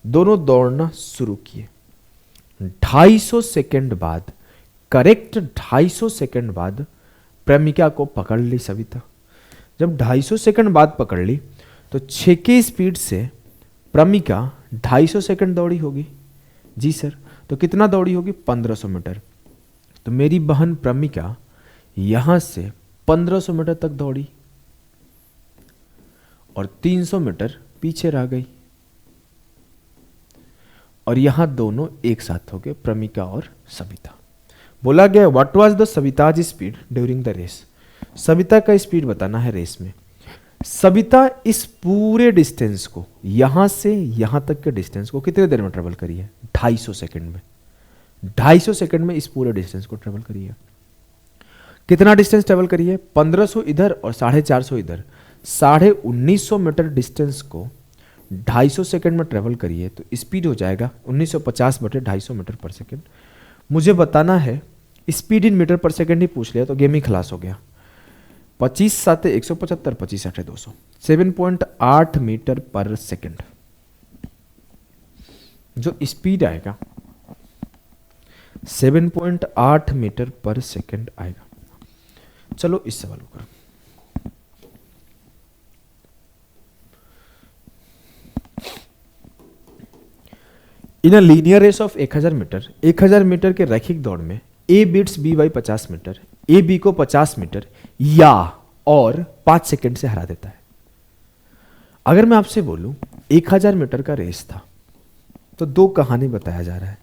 दोनों दौड़ना शुरू किए। 250 सेकंड बाद, करेक्ट 250 सेकंड बाद प्रमिका को पकड़ ली सविता। जब 250 सेकंड बाद पकड़ ली तो 6 की स्पीड से प्रमिका 250 सेकंड दौड़ी होगी। जी सर, तो कितना दौड़ी होगी? 1500 मीटर। तो मेरी बहन प्रमिका यहां से 1500 मीटर तक दौड़ी और 300 मीटर पीछे रह गई। और यहां दोनों एक साथ हो गए, प्रमिका और सविता। बोला गया what was the Savita's speed during the race. Savita का स्पीड बताना है रेस में। सविता इस पूरे डिस्टेंस को, यहां से यहां तक के डिस्टेंस को कितने देर में ट्रेवल करी है? 250 सेकंड में। 250 सेकंड में इस पूरे डिस्टेंस को ट्रेवल करिए। कितना डिस्टेंस ट्रेवल करिए? 1500 इधर और 450 इधर, 1950 मीटर डिस्टेंस को 250 सेकंड में ट्रेवल करिए तो स्पीड हो जाएगा 1950 बटे 250 मीटर पर सेकंड। मुझे बताना है स्पीड इन मीटर पर सेकंड ही पूछ लिया तो गेम ही खलास हो गया। 25 7 175, 25 8 200, 7.8 मीटर पर सेकंड जो स्पीड आएगा 7.8 मीटर पर सेकंड आएगा। चलो इस सवाल को करो। In a linear race of 1000 metre, 1000 metre के रैखिक दौड़ में A beats B by 50 metre, A B को 50 मीटर या और 5 सेकंड से हरा देता है। अगर मैं आपसे बोलूं 1000 मीटर का रेस था तो दो कहानी बताया जा रहा है।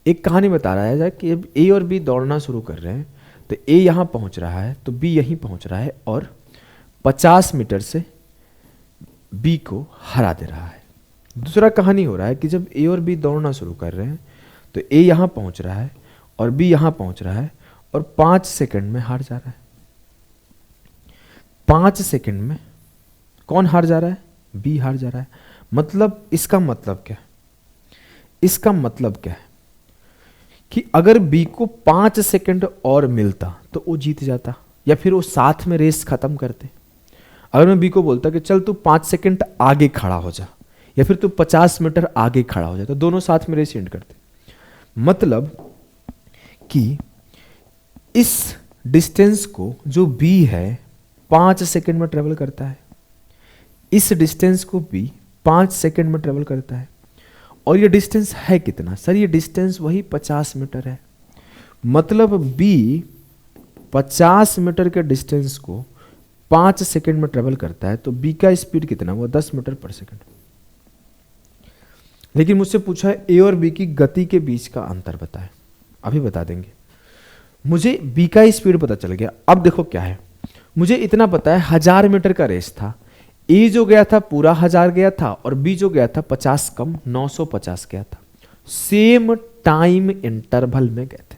एक कहानी बता रहा है कि अब ए और बी दौड़ना शुरू कर रहे हैं तो ए यहां पहुंच रहा है तो बी यहीं पहुंच रहा है और 50 मीटर से बी को हरा दे रहा है। दूसरा कहानी हो रहा है कि जब ए और बी दौड़ना शुरू कर रहे हैं तो ए यहां पहुंच रहा है और बी यहां पहुंच रहा है और 5 सेकंड में हार जा रहा है। 5 सेकंड में कौन हार जा रहा है? बी हार जा रहा है। मतलब इसका मतलब क्या है? इसका मतलब क्या है कि अगर बी को 5 सेकंड और मिलता तो वो जीत जाता या फिर वो साथ में रेस खत्म करते। अगर मैं बी को बोलता कि चल तू 5 सेकंड आगे खड़ा हो जा या फिर तू 50 मीटर आगे खड़ा हो जा तो दोनों साथ में रेस एंड करते। मतलब कि इस डिस्टेंस को जो बी है 5 सेकंड में ट्रेवल करता है, इस डिस्टेंस को बी 5 सेकंड में ट्रेवल करता है। और ये डिस्टेंस है कितना? सर ये डिस्टेंस वही 50 मीटर है। मतलब बी 50 मीटर के डिस्टेंस को 5 सेकंड में ट्रेवल करता है तो बी का स्पीड कितना? वो 10 मीटर पर सेकंड। लेकिन मुझसे पूछा है ए और बी की गति के बीच का अंतर बताएं। अभी बता देंगे। मुझे बी का स्पीड पता चल गया। अब देखो क्या है, मुझे इतना पता है 1000 मीटर का रेस था। ए जो गया था पूरा 1000 गया था और बी जो गया था 50 कम 950 गया था। सेम टाइम इंटरवल में गए थे,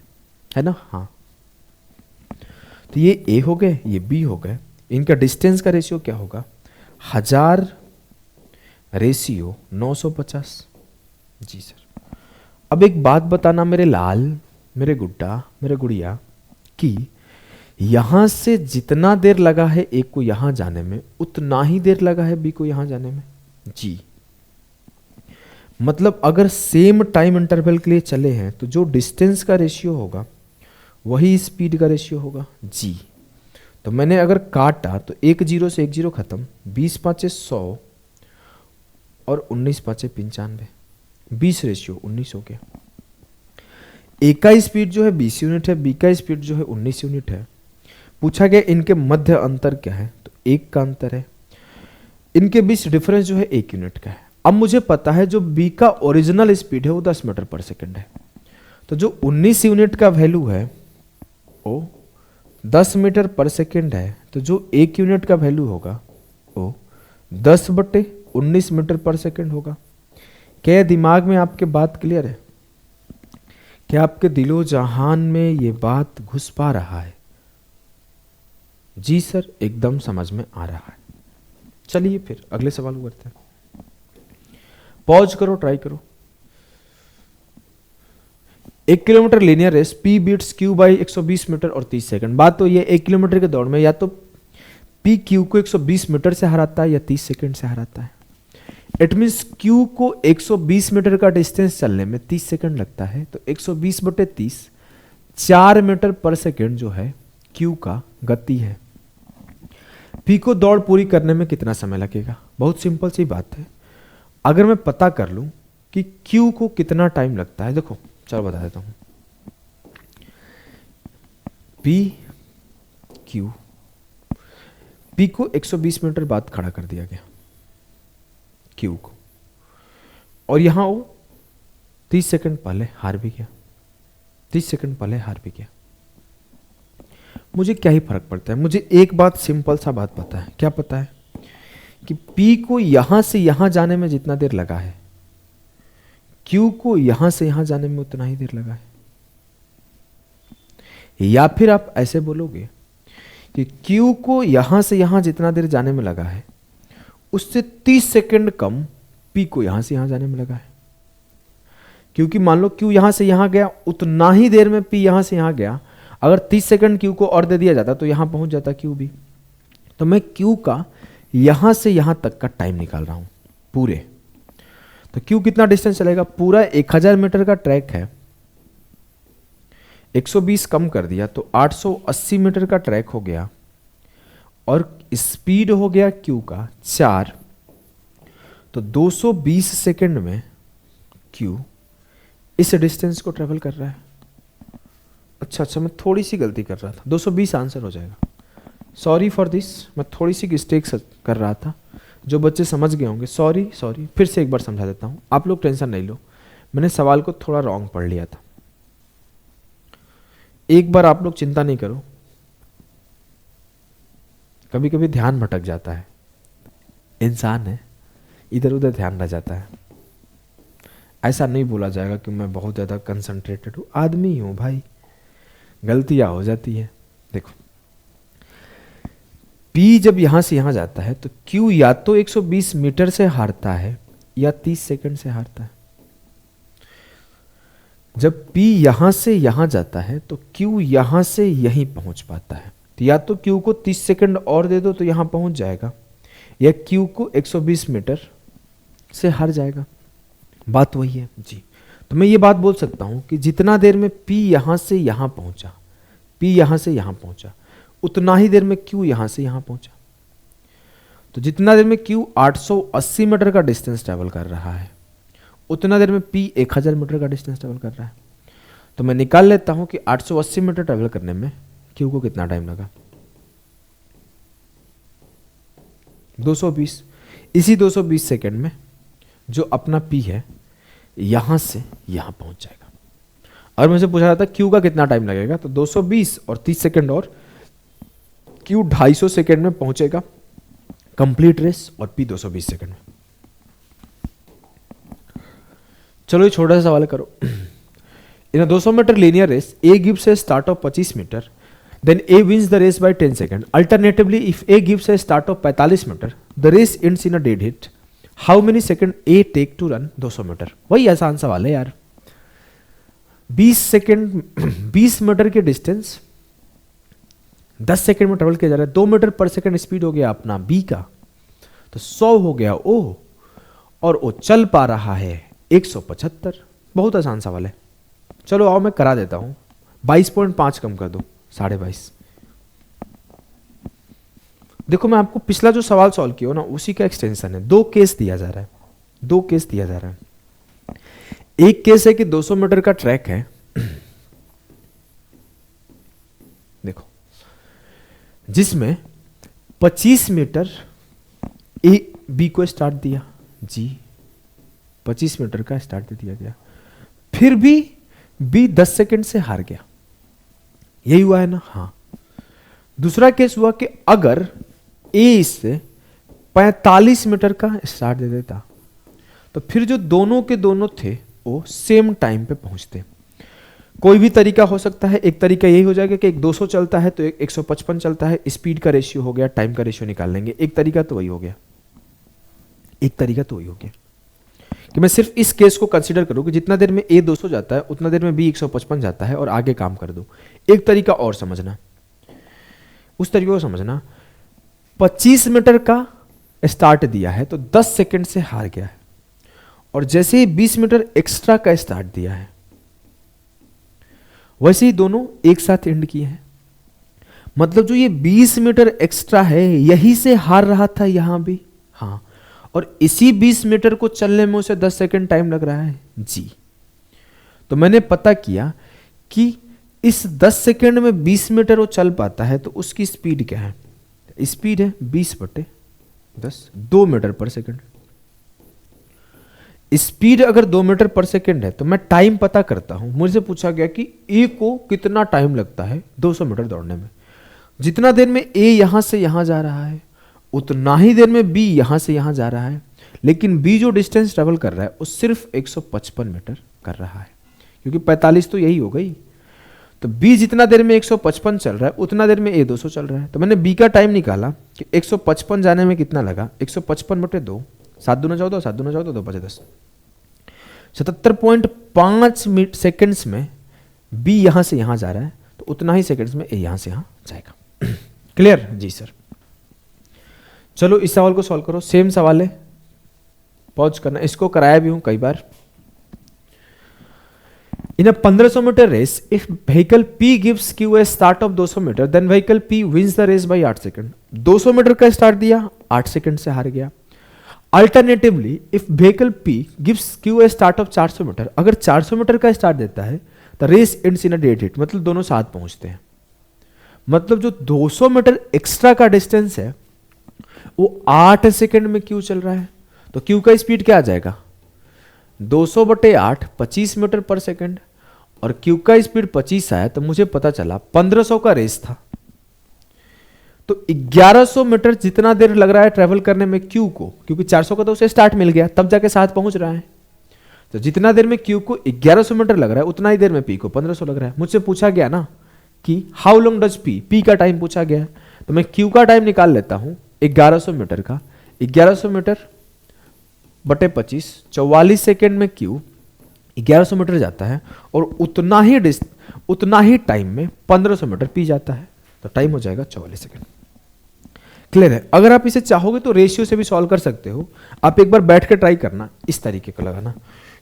है ना? हाँ, तो ये ए हो गए, ये बी हो गए। इनका डिस्टेंस का रेशियो क्या होगा? 1000 रेशियो 950। जी सर। अब एक बात बताना मेरे लाल, मेरे गुड्डा, मेरे गुड़िया, कि यहां से जितना देर लगा है एक को यहां जाने में उतना ही देर लगा है बी को यहां जाने में। जी, मतलब अगर सेम टाइम इंटरवल के लिए चले हैं तो जो डिस्टेंस का रेशियो होगा वही स्पीड का रेशियो होगा। जी, तो मैंने अगर काटा तो 1 0 से 1 0 खत्म, 20 5 100 और 19 5 95, 20 रेशियो 19 हो गया। ए का स्पीड जो है 20 यूनिट है, बी का स्पीड जो है 19 यूनिट है। पूछा गया इनके मध्य अंतर क्या है, तो 1 का अंतर है। इनके बीच डिफरेंस जो है 1 यूनिट का है। अब मुझे पता है जो बी का ओरिजिनल स्पीड है वो 10 मीटर पर सेकंड है, तो जो 19 यूनिट का वैल्यू है वो 10 मीटर पर सेकंड है, तो जो 1 यूनिट का वैल्यू होगा वो 10 बटे 19 मीटर पर सेकंड होगा। क्या दिमाग में आपके बात क्लियर है? क्या आपके दिलो जहान में ये बात घुस पा रहा है? जी सर, एकदम समझ में आ रहा है। चलिए फिर अगले सवाल को करते हैं। पॉज करो, ट्राई करो। 1 kilometre linear race P beats Q by 120 metre और 30 सेकंड। बात तो ये 1 किलोमीटर के दौड़ में या तो P Q को 120 मीटर से हराता है या 30 सेकंड से हराता है। इट मीन्स Q को 120 मीटर का डिस्टेंस चलने में 30 सेकंड लगता है, तो 120 बटे 30 4 मीटर पर सेकंड जो है Q का गति है। P को दौड़ पूरी करने में कितना समय लगेगा? बहुत सिंपल सी बात है। अगर मैं पता कर लूं कि Q को कितना टाइम लगता है, देखो चलो बता देता हूं। P को 120 मीटर बाद खड़ा कर दिया गया Q को, और यहां वो 30 सेकंड पहले हार भी गया, 30 सेकंड पहले हार भी गया। मुझे क्या ही फर्क पड़ता है? मुझे एक बात, सिंपल सा बात पता है। क्या पता है? कि P को यहां से यहां जाने में जितना देर लगा है Q को यहां से यहां जाने में उतना ही देर लगा है। या फिर आप ऐसे बोलोगे कि Q को यहां से यहां जितना देर जाने में लगा है उससे 30 सेकंड कम P को यहां से यहां जाने में लगा है। क्योंकि मान लो Q यहां से यहां गया, उतना ही देर में P यहां से यहां गया। अगर 30 सेकंड Q को और दे दिया जाता तो यहां पहुंच जाता Q भी। तो मैं Q का यहां से यहां तक का टाइम निकाल रहा हूं पूरे। तो Q कितना डिस्टेंस चलेगा? पूरा 1000 मीटर का ट्रैक है, 120 कम कर दिया तो 880 मीटर का ट्रैक हो गया, और स्पीड हो गया Q का 4। तो 220 सेकंड में Q इस डिस्टेंस को ट्रेवल कर रहा है। अच्छा, मैं थोड़ी सी गलती कर रहा था, 220 आंसर हो जाएगा। सॉरी फॉर दिस, मैं थोड़ी सी मिस्टेक कर रहा था। जो बच्चे समझ गए होंगे सॉरी, फिर से एक बार समझा देता हूं। आप लोग टेंशन नहीं लो, मैंने सवाल को थोड़ा रॉन्ग पढ़ लिया था। एक बार आप लोग चिंता नहीं करो, कभी कभी ध्यान भटक जाता है, इंसान है, इधर उधर ध्यान रह जाता है। ऐसा नहीं बोला जाएगा कि मैं बहुत ज़्यादा कंसंट्रेटेड हूँ, आदमी हूँ भाई, गलतियाँ हो जाती है। देखो P जब यहाँ से यहाँ जाता है तो Q या तो 120 मीटर से हारता है या 30 सेकंड से हारता है। जब P यहाँ से यहाँ जाता है तो Q यहाँ से यहीं पहुँच पाता है। तो या तो Q को 30 सेकंड और दे दो तो यहाँ पहुँच जाएगा, या Q को 120 मीटर से हार जाएगा। बात वही है जी। तो मैं ये बात बोल सकता हूँ कि जितना देर में P यहाँ से यहाँ पहुँचा, P यहाँ से यहाँ पहुँचा, उतना ही देर में Q यहाँ से यहाँ पहुँचा। तो जितना देर में Q 880 मीटर का डिस्टेंस ट्रैवल कर रहा है, उतना देर में P 1000 मीटर का डिस्टेंस ट्रैवल कर रहा है। तो मैं निकाल लेता हूँ कि 880 मीटर ट्रैवल करने में Q को कितना टाइम लगा, 220। इसी 220 सेकंड में जो अपना P है यहां से यहां पहुंच जाएगा। और मुझे पूछा रहा था Q का कितना टाइम लगेगा, तो 220 और 30 सेकंड और Q 250 सेकंड में पहुंचेगा कंप्लीट रेस, और P 220 सेकंड में। चलो ये छोटा सा सवाल करो। In a 200 metre linear race A gives a start of 25 metre, then A wins the race by 10 seconds. Alternatively, if A gives a start of 45 metre, the race ends in a dead hit. How many seconds A take to run 200 metre? वही आसान सवाल है यार। 20 सेकंड 20 मीटर के डिस्टेंस 10 सेकंड में ट्रेवल किया जा रहा है। 2 मीटर पर सेकंड स्पीड हो गया अपना B का, तो 100 हो गया O, और O चल पा रहा है 175। बहुत आसान सवाल है। चलो आओ मैं करा देता हूं, 22.5 कम कर दो, 22.5। देखो मैं आपको पिछला जो सवाल सॉल्व किया ना उसी का एक्सटेंशन है। 2 केस दिया जा रहा है, 2 केस दिया जा रहा है। एक केस है कि 200 मीटर का ट्रैक है, देखो, जिसमें 25 मीटर ए बी को स्टार्ट दिया जी, 25 मीटर का स्टार्ट दे दिया गया, फिर भी बी 10 सेकंड से हार गया। यही हुआ है ना? हाँ। दूसरा केस हुआ कि अगर ए इससे 45 मीटर का स्टार्ट दे देता तो फिर जो दोनों के दोनों थे वो सेम टाइम पे पहुंचते। कोई भी तरीका हो सकता है। एक तरीका यही हो जाएगा कि एक 200 चलता है तो एक 155 चलता है, स्पीड का रेशियो हो गया, टाइम का रेशियो निकाल लेंगे। एक तरीका तो वही हो गया, एक तरीका तो वही हो गया कि मैं सिर्फ इस केस को कंसीडर करूं कि जितना देर में ए 200 जाता है उतना देर में बी 155 जाता है और आगे काम कर दूं। एक तरीका और समझना, उस तरीके को समझना, 25 मीटर का स्टार्ट दिया है तो 10 सेकंड से हार गया है, और जैसे ही 20 मीटर एक्स्ट्रा का स्टार्ट दिया है वैसे ही दोनों एक साथ एंड किए हैं। मतलब जो ये 20 मीटर एक्स्ट्रा है यही से हार रहा था यहां भी, हाँ, और इसी 20 मीटर को चलने में उसे 10 सेकंड टाइम लग रहा है जी। तो मैंने पता किया कि इस 10 सेकंड में 20 मीटर वो चल पाता है तो उसकी स्पीड क्या है? स्पीड है 20/10, 2 मीटर पर सेकंड। स्पीड अगर 2 मीटर पर सेकंड है तो मैं टाइम पता करता हूं। मुझसे पूछा गया कि ए को कितना टाइम लगता है 200 मीटर दौड़ने में। जितना देर में ए यहां से यहां जा रहा है उतना ही देर में बी यहां से यहां जा रहा है, लेकिन बी जो डिस्टेंस ट्रेवल कर रहा है वो सिर्फ 155 मीटर कर रहा है, क्योंकि 45 तो यही हो गई। तो b जितना देर में 155 चल रहा है उतना देर में a 200 चल रहा है। तो मैंने b का टाइम निकाला कि 155 जाने में कितना लगा, 155/2, 7 दूना 14, 7 दूना 14, 2 5 10, 77.5 सेकेंड्स में b यहां से यहां जा रहा है, तो उतना ही सेकेंड्स में a यहां से यहां जाएगा। क्लियर जी सर। चलो इस सवाल को सॉल्व करो, सेम सवाल है, पॉज करना, इसको कराया भी हूं कई बार। In a 1500 meter race, if vehicle P gives Q a start of 200 meter, then vehicle P wins the race by 8 second. 200 metre का स्टार्ट दिया, 8 सेकंड से हार गया। Alternatively, if vehicle P gives Q a start of 400 metre, अगर 400 मीटर का स्टार्ट देता है तो race ends in a dead heat, मतलब दोनों साथ पहुंचते हैं। मतलब जो 200 मीटर एक्स्ट्रा का डिस्टेंस है वो 8 सेकंड में Q चल रहा है, तो Q का स्पीड क्या आ जाएगा, 200/8 25 मीटर पर सेकंड, और Q का स्पीड 25 आया, तो मुझे पता चला 1500 का रेस था, तो 1100 मीटर जितना देर लग रहा है ट्रेवल करने में Q को, क्योंकि 400 का तो उसे स्टार्ट मिल गया तब जाके साथ पहुंच रहा है, तो जितना देर में Q को 1100 मीटर लग रहा है उतना ही देर में P को 1500 लग रहा है। मुझसे पूछा गया ना कि हाउ लॉन्ग डज P का टाइम पूछा गया है, तो मैं Q का टाइम निकाल लेता हूं 1100 मीटर का, 1100 मीटर बटे 25, 44 सेकेंड में Q 1100 मीटर जाता है, और उतना ही टाइम में 1500 मीटर P जाता है, तो टाइम हो जाएगा 44 सेकेंड। क्लियर है। अगर आप इसे चाहोगे तो रेशियो से भी सॉल्व कर सकते हो, आप एक बार बैठ के ट्राई करना, इस तरीके का लगाना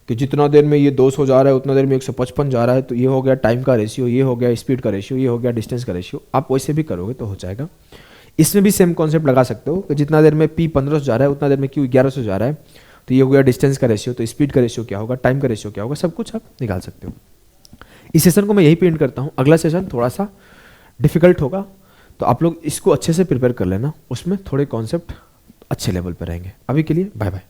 कि जितना देर में ये 200 जा रहा है उतना देर में 155 जा रहा है, तो ये हो गया टाइम का रेशियो, ये हो गया स्पीड का रेशियो, ये हो गया डिस्टेंस का रेशियो। आप वैसे भी करोगे तो हो जाएगा। इसमें भी सेम कॉन्सेप्ट लगा सकते हो कि जितना देर में P 1500 जा रहा है उतना देर में Q 1100 जा रहा है, तो ये हो गया डिस्टेंस का रेशियो, तो स्पीड का रेशियो क्या होगा, टाइम का रेशियो क्या होगा, सब कुछ आप निकाल सकते हो। इस सेशन को मैं यही पे एंड करता हूँ। अगला सेशन थोड़ा सा डिफिकल्ट होगा, तो आप लोग इसको अच्छे से प्रिपेयर कर लेना, उसमें थोड़े कॉन्सेप्ट अच्छे लेवल पर रहेंगे। अभी के लिए बाय बाय।